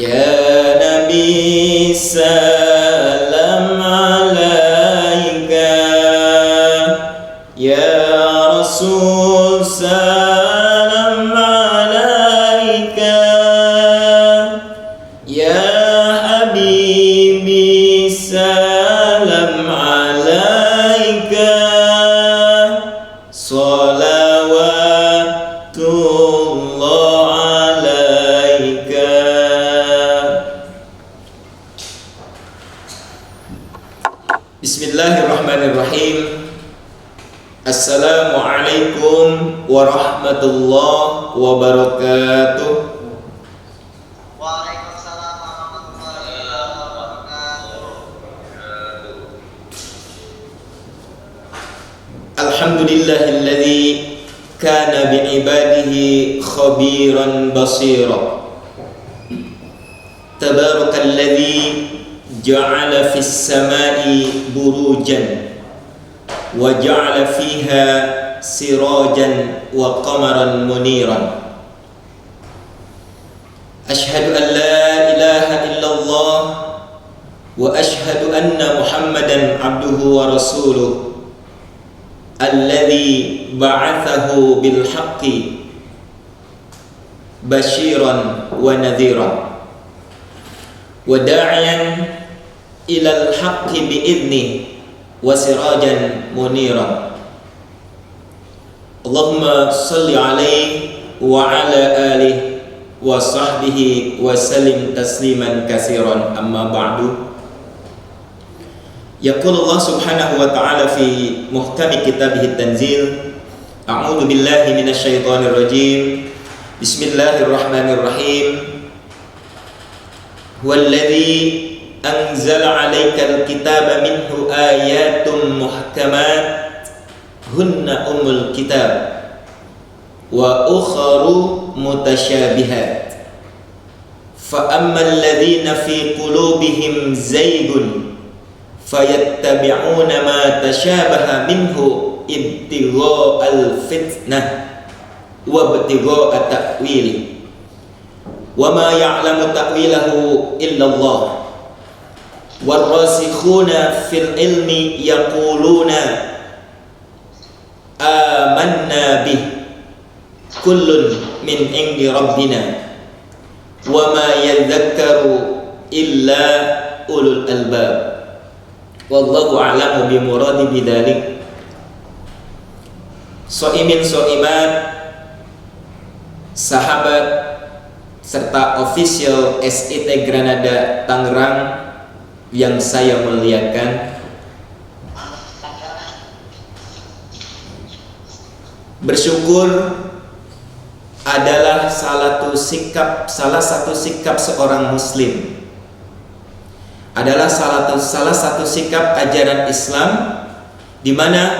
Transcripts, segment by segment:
Ya Nabi salam alaika, Ya Rasul salam alaika, Ya Habibi salam alaika, salawatullah alaika. Bismillahirrahmanirrahim. Assalamualaikum warahmatullahi wabarakatuh. Waalaikumsalam warahmatullahi wabarakatuh. Alhamdulillahilladzi kana bi'ibadihi khabiran basira. Tabarakalladzi ja'ala fis samai burujan wa ja'ala fiha sirajan wa qamaran muniran. Ashhadu an la ilaha illallah wa ashhadu anna Muhammadan abduhu wa rasuluh alladzi ba'athahu bil haqqi basyiran wa nadhiran wa da'iyan ilal haqqi bi'idni wa sirajan muniran. Allahumma salli alaihi wa ala alihi wa sahbihi wa sallim tasliman katsiran, amma ba'du. Yaqul Allah subhanahu wa ta'ala fi muhkami kitabih tanzil, a'udzu billahi minasy syaithanir rajim. Bismillahirrahmanirrahim. Walladzi anzala 'alaikal kitaba minhu ayatun muhkamat hunna ummul kitab wa ukharu mutasyabihat fa ammal ladzina fi qulubihim zaygun fayattabi'una ma tasyabaha minhu ibtigha'al fitnah wa ibtigha'a ta'wili wa ma ya'lamu ta'wilahu illallah. Warrasikhuna fil ilmi yaquluna amanna bih kullun min indi rabbina wa ma yadhakkaru illa ulul albab. Wallahu a'lamu bimuradi bidzalik. Shaimin shaimat, sahabat serta official SIT Granada Tangerang yang saya muliakan, bersyukur adalah salah satu sikap seorang muslim, adalah salah satu sikap ajaran Islam, di mana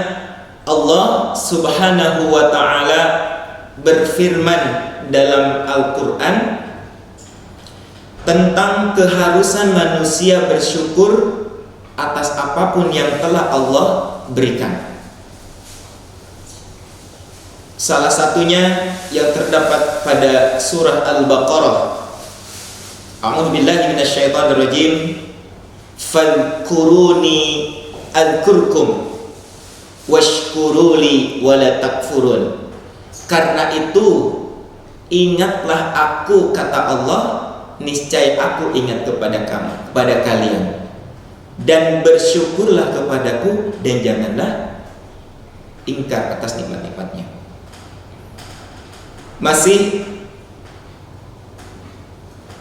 Allah Subhanahu wa ta'ala berfirman dalam Al-Quran tentang keharusan manusia bersyukur atas apapun yang telah Allah berikan. Salah satunya yang terdapat pada surah Al-Baqarah. A'udzu billahi minasyaitonir rajim. Fadhkuruni adzkurkum washkuruli wala takfurun. Karena itu ingatlah aku, kata Allah, niscaya aku ingat kepada kamu, kepada kalian, dan bersyukurlah kepadaku dan janganlah ingkar atas nikmat-nikmatnya. Masih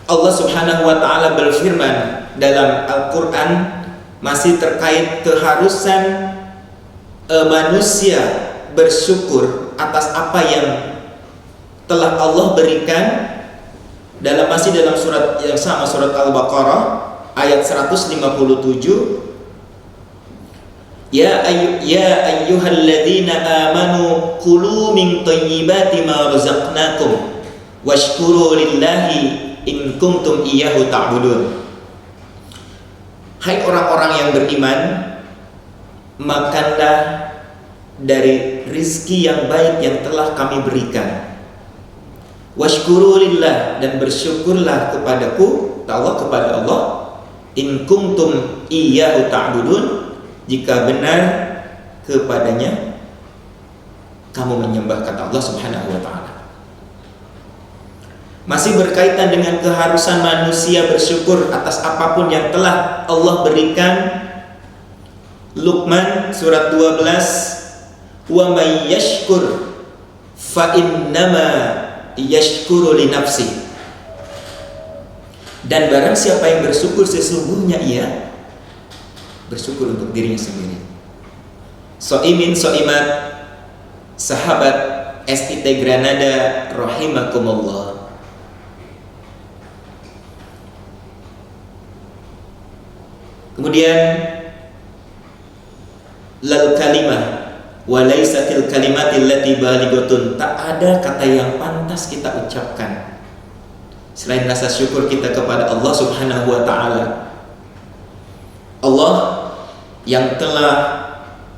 Allah Subhanahu wa ta'ala berfirman dalam Al-Quran, masih terkait keharusan manusia bersyukur atas apa yang telah Allah berikan, masih dalam surat yang sama, surat Al-Baqarah ayat 157. Ya ayyuhalladzina amanu kulu min thayyibati ma razaqnakum washkuru lillahi in kuntum iyyahu ta'budun. Hai orang-orang yang beriman, makanlah dari rizki yang baik yang telah kami berikan, Washkuru lillah, dan bersyukurlah kepadaku, kepada Allah, in kuntum iyyahu ta'budun, jika benar kepadanya kamu menyembah, kata Allah Subhanahu wa taala. Masih berkaitan dengan keharusan manusia bersyukur atas apapun yang telah Allah berikan. Luqman surat 12, wa may yashkur fa innama yashkuru li nafsi, dan barang siapa yang bersyukur sesungguhnya ia bersyukur untuk dirinya sendiri. Soimin soimat sahabat SIT Granada rahimakumullah. Kemudian lal kalimah wa laysatil kalimatil lati balighatun, tak ada kata yang pantas kita ucapkan selain rasa syukur kita kepada Allah Subhanahu wa taala. Allah yang telah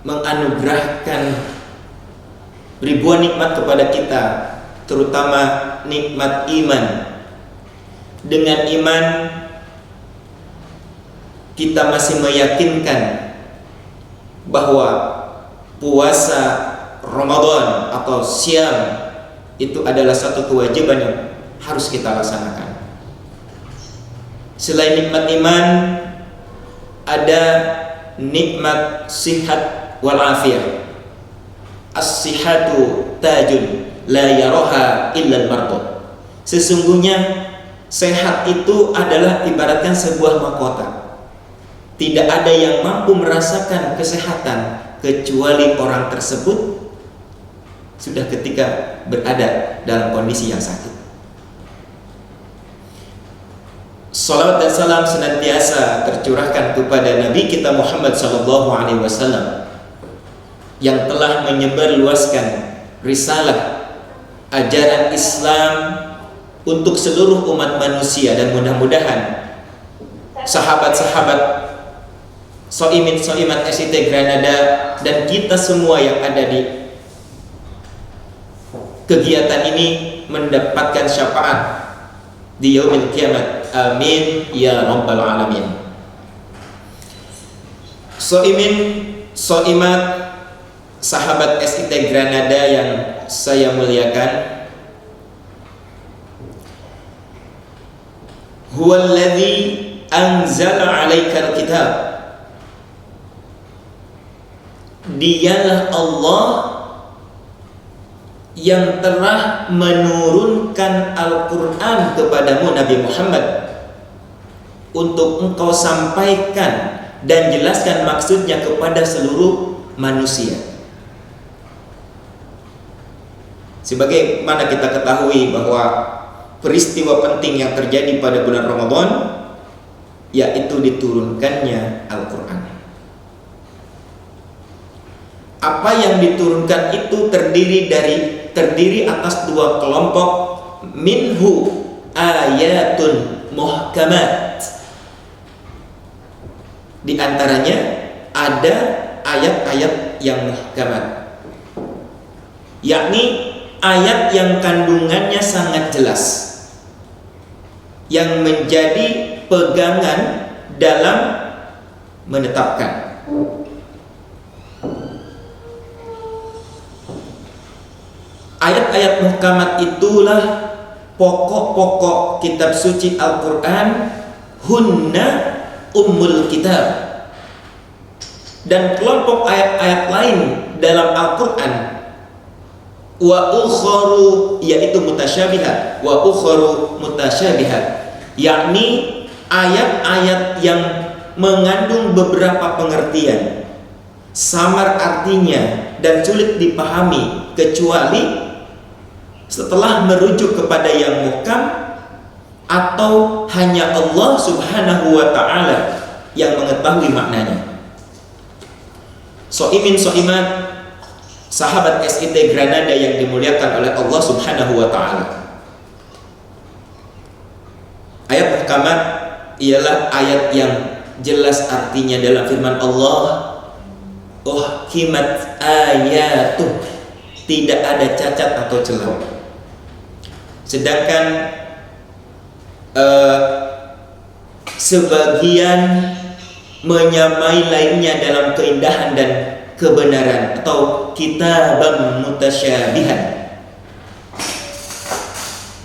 menganugerahkan ribuan nikmat kepada kita, terutama nikmat iman. Dengan iman kita masih meyakinkan bahwa puasa Ramadan atau Syam itu adalah satu kewajiban yang harus kita laksanakan. Selain nikmat iman, ada nikmat sihat wal afiyah. As-sihatu tajun la yaraha illa al-mardud. Sesungguhnya sehat itu adalah ibaratkan sebuah mahkota. Tidak ada yang mampu merasakan kesehatan kecuali orang tersebut sudah ketika berada dalam kondisi yang sakit. Salawat dan salam senantiasa tercurahkan kepada Nabi kita Muhammad SAW yang telah menyebarluaskan risalah ajaran Islam untuk seluruh umat manusia, dan mudah-mudahan sahabat-sahabat soimin soimat SIT Granada dan kita semua yang ada di kegiatan ini mendapatkan syafaat di yaumil kiamat. Amin ya rabbal alamin. Soimin soimat sahabat SIT Granada yang saya muliakan, huwallazi anzala 'alaikal kitab, dialah Allah yang telah menurunkan Al-Quran kepadamu Nabi Muhammad untuk engkau sampaikan dan jelaskan maksudnya kepada seluruh manusia. Sebagaimana kita ketahui bahwa peristiwa penting yang terjadi pada bulan Ramadan yaitu diturunkannya Al-Quran. Apa yang diturunkan itu terdiri atas dua kelompok. Minhu ayatun muhkamat, di antaranya ada ayat-ayat yang muhkamat, yakni ayat yang kandungannya sangat jelas, yang menjadi pegangan dalam menetapkan. Ayat-ayat muhkamat itulah pokok-pokok kitab suci Al-Quran. Hunna ummul kitab. Dan kelompok ayat-ayat lain dalam Al-Quran, wa ukharu, yaitu mutasyabihat, wa ukharu mutasyabihat, yakni ayat-ayat yang mengandung beberapa pengertian, samar artinya dan sulit dipahami kecuali setelah merujuk kepada yang muhkam, atau hanya Allah Subhanahu wa ta'ala yang mengetahui maknanya. Soimin soimat sahabat SIT Granada yang dimuliakan oleh Allah Subhanahu wa ta'ala, ayat muhkamat ialah ayat yang jelas artinya dalam firman Allah, uhkimat ayatuh, tidak ada cacat atau celah. Sedangkan sebagian menyamai lainnya dalam keindahan dan kebenaran, atau kitaban mutasyabihan.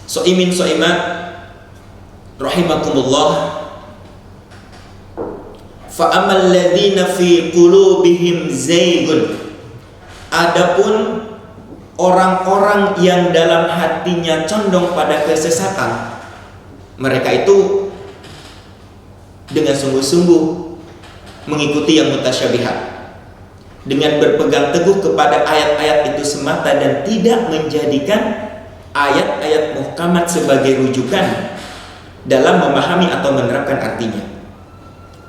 So'imin so'imat rahimakumullah, fa'amal ladzina fi qulubihim zaygun, adapun orang-orang yang dalam hatinya condong pada kesesatan, mereka itu dengan sungguh-sungguh mengikuti yang mutasyabihat, dengan berpegang teguh kepada ayat-ayat itu semata dan tidak menjadikan ayat-ayat muhkamat sebagai rujukan dalam memahami atau menerapkan artinya.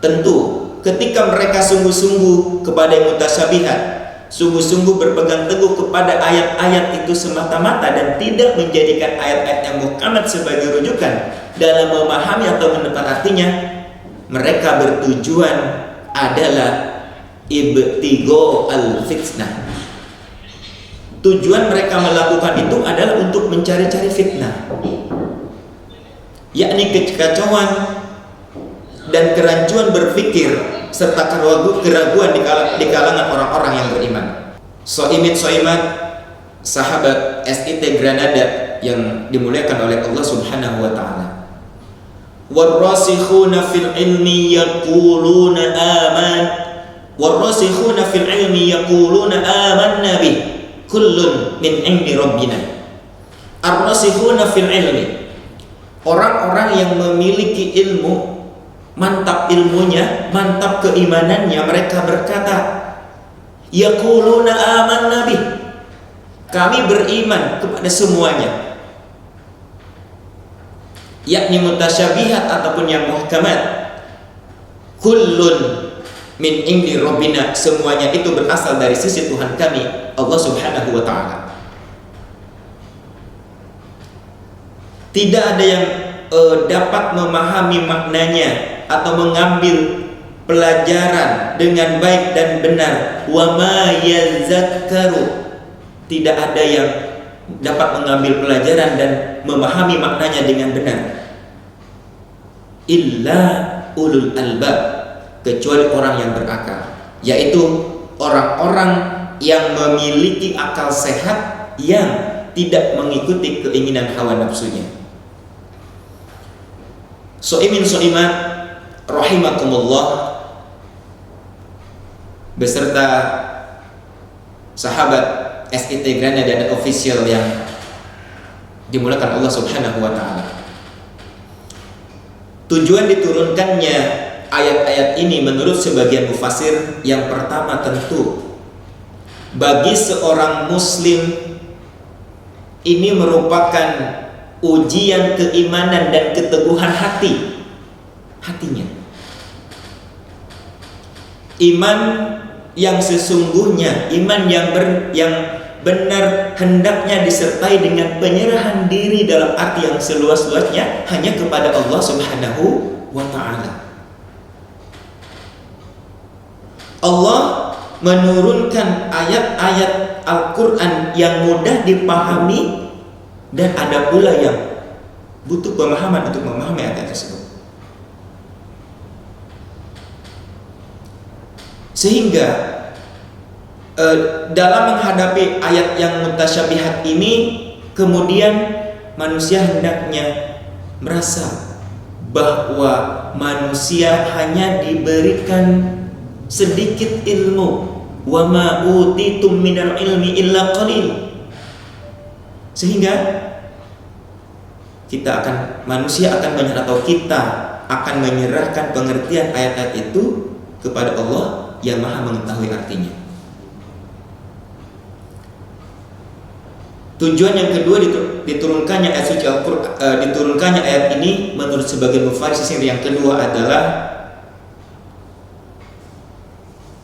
Tentu ketika mereka sungguh-sungguh kepada yang mutasyabihat, sungguh-sungguh berpegang teguh kepada ayat-ayat itu semata-mata dan tidak menjadikan ayat-ayat yang muhkamat sebagai rujukan dalam memahami atau menerapkan artinya, mereka bertujuan adalah ibtigho al-fitnah. Tujuan mereka melakukan itu adalah untuk mencari-cari fitnah, yakni kekacauan dan kerancuan berpikir serta keraguan di kalangan orang-orang yang beriman. So'imin so'imat sahabat SIT Granada yang dimuliakan oleh Allah Subhanahu wa ta'ala. Warrasikhuna fil ilmi yaquluna aman warrasikhuna fil ilmi yaquluna amanna bih kullun min indi rabbina. Ar-rasikhuna fil ilmi, orang-orang yang memiliki ilmu, mantap ilmunya, mantap keimanannya, mereka berkata, yaquluna amanna bih, kami beriman kepada semuanya, yakni mutasyabihat ataupun yang muhkamat. Kullun min indi rabbina, semuanya itu berasal dari sisi Tuhan kami, Allah Subhanahu wa ta'ala. Tidak ada yang dapat memahami maknanya atau mengambil pelajaran dengan baik dan benar. Wa ma yazakkaru, tidak ada yang dapat mengambil pelajaran dan memahami maknanya dengan benar illa ulul albab, kecuali orang yang berakal, yaitu orang-orang yang memiliki akal sehat yang tidak mengikuti keinginan hawa nafsunya. So'imin so'imat rahimakumullah beserta sahabat SIT Granada dan official yang dimulakan Allah Subhanahu wa ta'ala. Tujuan diturunkannya ayat-ayat ini menurut sebagian mufassir, yang pertama tentu bagi seorang muslim ini merupakan ujian keimanan dan keteguhan hatinya. Iman yang sesungguhnya, iman yang benar hendaknya disertai dengan penyerahan diri dalam arti yang seluas-luasnya hanya kepada Allah Subhanahu wa ta'ala. Allah menurunkan ayat-ayat Al-Quran yang mudah dipahami, dan ada pula yang butuh pemahaman untuk memahami ayat tersebut. Sehingga dalam menghadapi ayat yang mutasyabihat ini, kemudian manusia hendaknya merasa bahwa manusia hanya diberikan sedikit ilmu, wa ma utitum minal ilmi illa qalil, sehingga manusia akan menyerah, atau kita akan menyerahkan pengertian ayat-ayat itu kepada Allah yang Maha mengetahui artinya. Tujuan yang kedua diturunkannya ayat suci Al-Qur'an, diturunkannya ayat ini menurut sebagian mufassir yang kedua adalah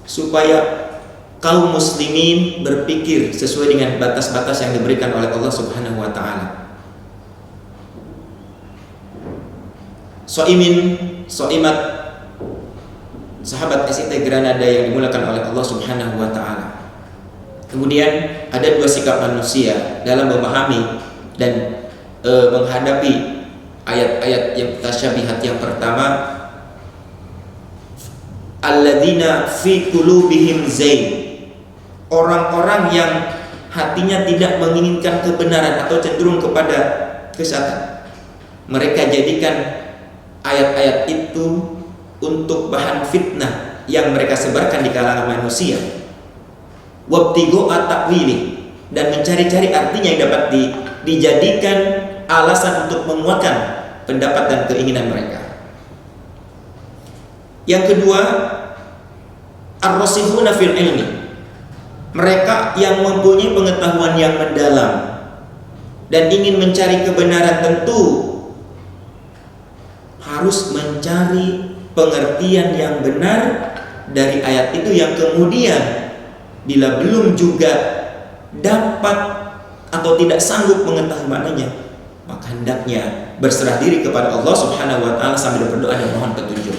supaya kaum muslimin berpikir sesuai dengan batas-batas yang diberikan oleh Allah Subhanahu wa ta'ala. So'imin so'imat sahabat SIT Granada yang dimulakan oleh Allah Subhanahu wa ta'ala. Kemudian ada dua sikap manusia dalam memahami dan menghadapi ayat-ayat yang tasyabihat. Yang pertama, alladzina fi qulubihim zain, orang-orang yang hatinya tidak menginginkan kebenaran atau cenderung kepada kesesatan. Mereka jadikan ayat-ayat itu untuk bahan fitnah yang mereka sebarkan di kalangan manusia. Wabtigo at-ta'wili, dan mencari-cari artinya yang dapat dijadikan alasan untuk menguatkan pendapat dan keinginan mereka. Yang kedua, ar-rasikhuna fil ilmi, mereka yang mempunyai pengetahuan yang mendalam dan ingin mencari kebenaran, tentu harus mencari pengertian yang benar dari ayat itu, yang kemudian bila belum juga dapat atau tidak sanggup mengetahui maknanya, maka hendaknya berserah diri kepada Allah Subhanahu wa taala sambil berdoa dan mohon petunjuk.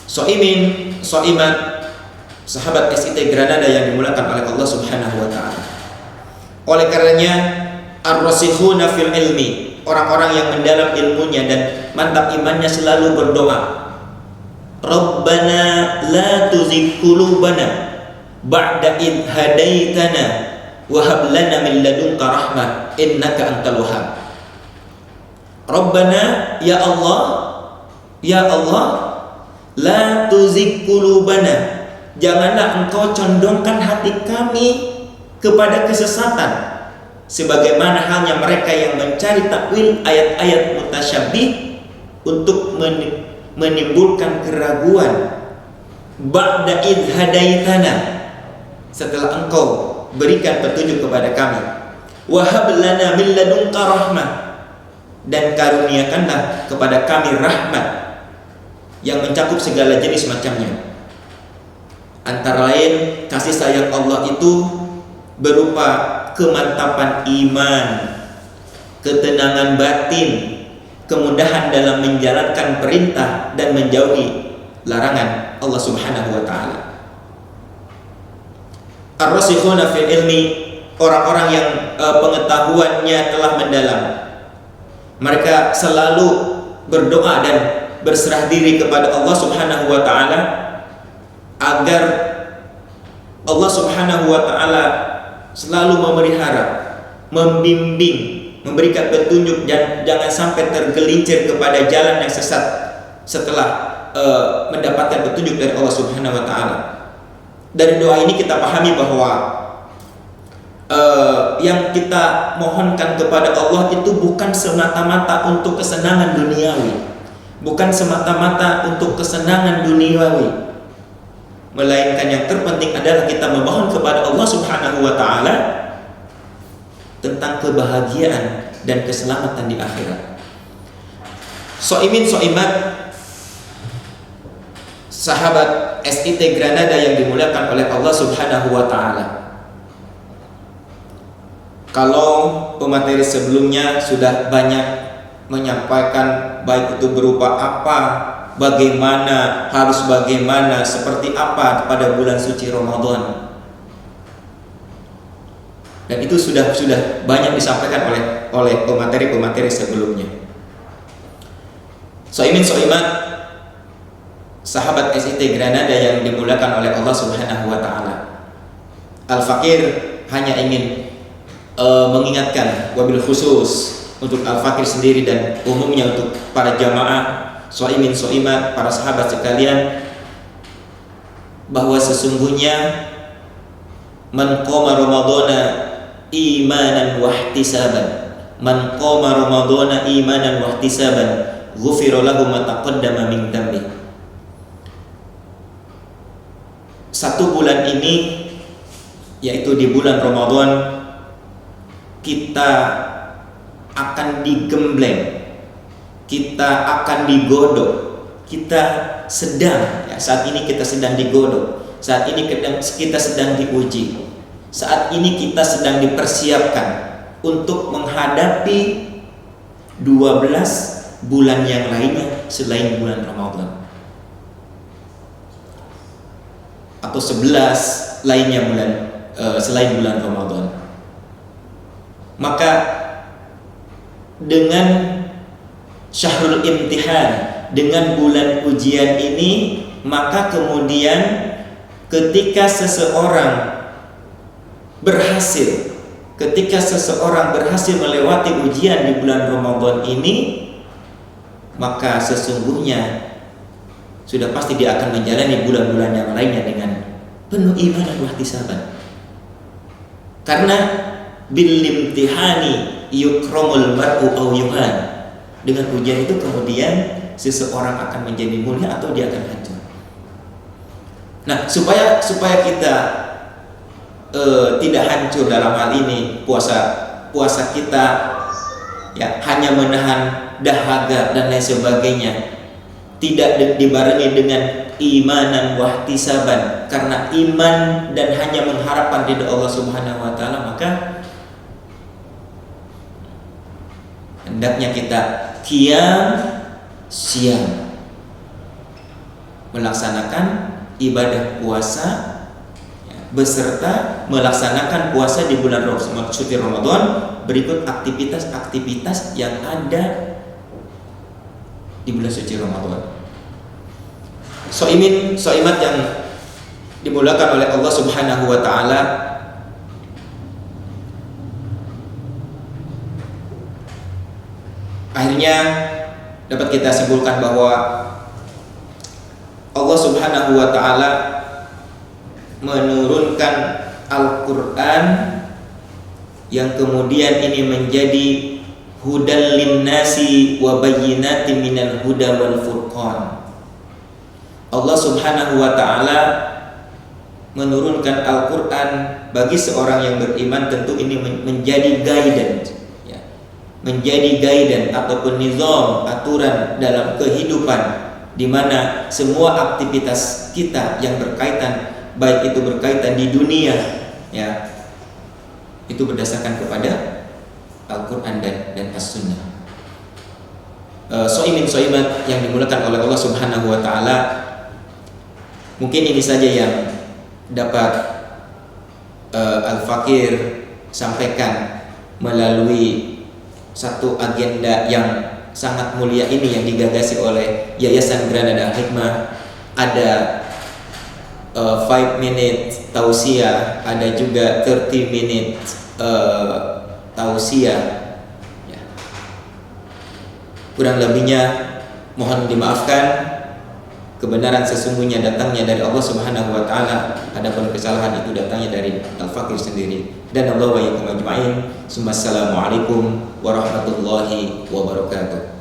Soimin, soimat, sahabat SIT Granada yang dimulakan oleh Allah Subhanahu wa taala. Oleh karenanya, ar-rasikhuna fil ilmi, orang-orang yang mendalam ilmunya dan mantap imannya selalu berdoa, Rabbana la tuzigh qulubana ba'da id hadaitana wa hab lana min ladunka rahmah innaka antal wahhab. Rabbana, ya Allah, ya Allah, la tuzigh qulubana, janganlah engkau condongkan hati kami kepada kesesatan, sebagaimana halnya mereka yang mencari takwil ayat-ayat mutasyabih untuk menimbulkan keraguan. Ba'da id hadaitana, setelah engkau berikan petunjuk kepada kami. Wa hab lana min ladunka rahmah, dan karuniakanlah kepada kami rahmat yang mencakup segala jenis macamnya. Antara lain, kasih sayang Allah itu berupa kemantapan iman, ketenangan batin, kemudahan dalam menjalankan perintah dan menjauhi larangan Allah Subhanahu wa taala. Ar-rasikhuna fil ilmi, orang-orang yang pengetahuannya telah mendalam. Mereka selalu berdoa dan berserah diri kepada Allah Subhanahu wa taala agar Allah Subhanahu wa taala selalu memelihara, membimbing, memberikan petunjuk, dan jangan sampai tergelincir kepada jalan yang sesat setelah mendapatkan petunjuk dari Allah Subhanahu wa taala. Dari doa ini kita pahami bahwa yang kita mohonkan kepada Allah itu bukan semata-mata untuk kesenangan duniawi, bukan semata-mata untuk kesenangan duniawi, melainkan yang terpenting adalah kita memohon kepada Allah Subhanahu wa taala tentang kebahagiaan dan keselamatan di akhirat. Soimin, soimat, sahabat SIT Granada yang dimuliakan oleh Allah Subhanahu wa taala. Kalau pemateri sebelumnya sudah banyak menyampaikan, baik itu berupa apa, bagaimana, harus bagaimana, seperti apa pada bulan suci Ramadan, dan itu sudah banyak disampaikan oleh pemateri sebelumnya. Soimin, soimat, sahabat SIT Granada yang dimuliakan oleh Allah Subhanahu wa taala. Al-Fakir hanya ingin mengingatkan, wabil khusus untuk Al-Fakir sendiri dan umumnya untuk para jamaah soimin, soimat, para sahabat sekalian, bahwa sesungguhnya man qama ramadhana imanan wa ihtisaban, man qama ramadhana imanan wa ihtisaban ghufira lahu ma taqaddama min dhanbi. Satu bulan ini, yaitu di bulan Ramadan, kita akan digembleng, kita akan digodok, kita sedang, saat ini kita sedang digodok, saat ini kita sedang diuji, saat ini kita sedang dipersiapkan untuk menghadapi 12 bulan yang lainnya selain bulan Ramadan, atau 11 lainnya selain bulan Ramadan. Maka dengan syahrul imtihan, dengan bulan ujian ini, maka kemudian ketika seseorang berhasil melewati ujian di bulan Ramadan ini, maka sesungguhnya sudah pasti dia akan menjalani bulan-bulan yang lainnya dengan penuh iman dan ihtisaban. Karena bil imtihani yukramul mar'u aw yuhan. Dengan ujian itu kemudian seseorang akan menjadi mulia atau dia akan hancur. Nah, supaya kita tidak hancur dalam hal ini, puasa kita ya hanya menahan dahaga dan lain sebagainya, tidak dibarengi dengan imanan wahtisaban, karena iman dan hanya mengharapkan ridha Allah Subhanahu wa taala, maka hendaknya kita qiyam siam, melaksanakan ibadah puasa beserta melaksanakan puasa di bulan suci Ramadan berikut aktivitas-aktivitas yang ada di bulan suci Ramadan. Soimat yang dimulakan oleh Allah Subhanahu wa taala, akhirnya dapat kita simpulkan bahwa Allah Subhanahu wa taala menurunkan Al-Qur'an yang kemudian ini menjadi hudal linnasi wa bayyinatin minal huda wal furqan. Allah Subhanahu wa taala menurunkan Al-Qur'an bagi seorang yang beriman, tentu ini menjadi guidance ya. Menjadi guidance ataupun nizam, aturan dalam kehidupan, di mana semua aktivitas kita yang berkaitan, baik itu berkaitan di dunia ya, itu berdasarkan kepada Al-Quran dan As-Sunnah. Soimat yang dimulakan oleh Allah Subhanahu wa taala, mungkin ini saja yang dapat Al-Fakir sampaikan melalui satu agenda yang sangat mulia ini yang digagasi oleh Yayasan Granada Hikmah. Ada 5 minute tausiah, ada juga 30 minute tausiah ya. Kurang lebihnya mohon dimaafkan. Kebenaran sesungguhnya datangnya dari Allah Subhanahu wa taala, adapun kesalahan itu datangnya dari Al-Fakir sendiri. Dan Allah wa yakum ajma'in. Assalamualaikum warahmatullahi wabarakatuh.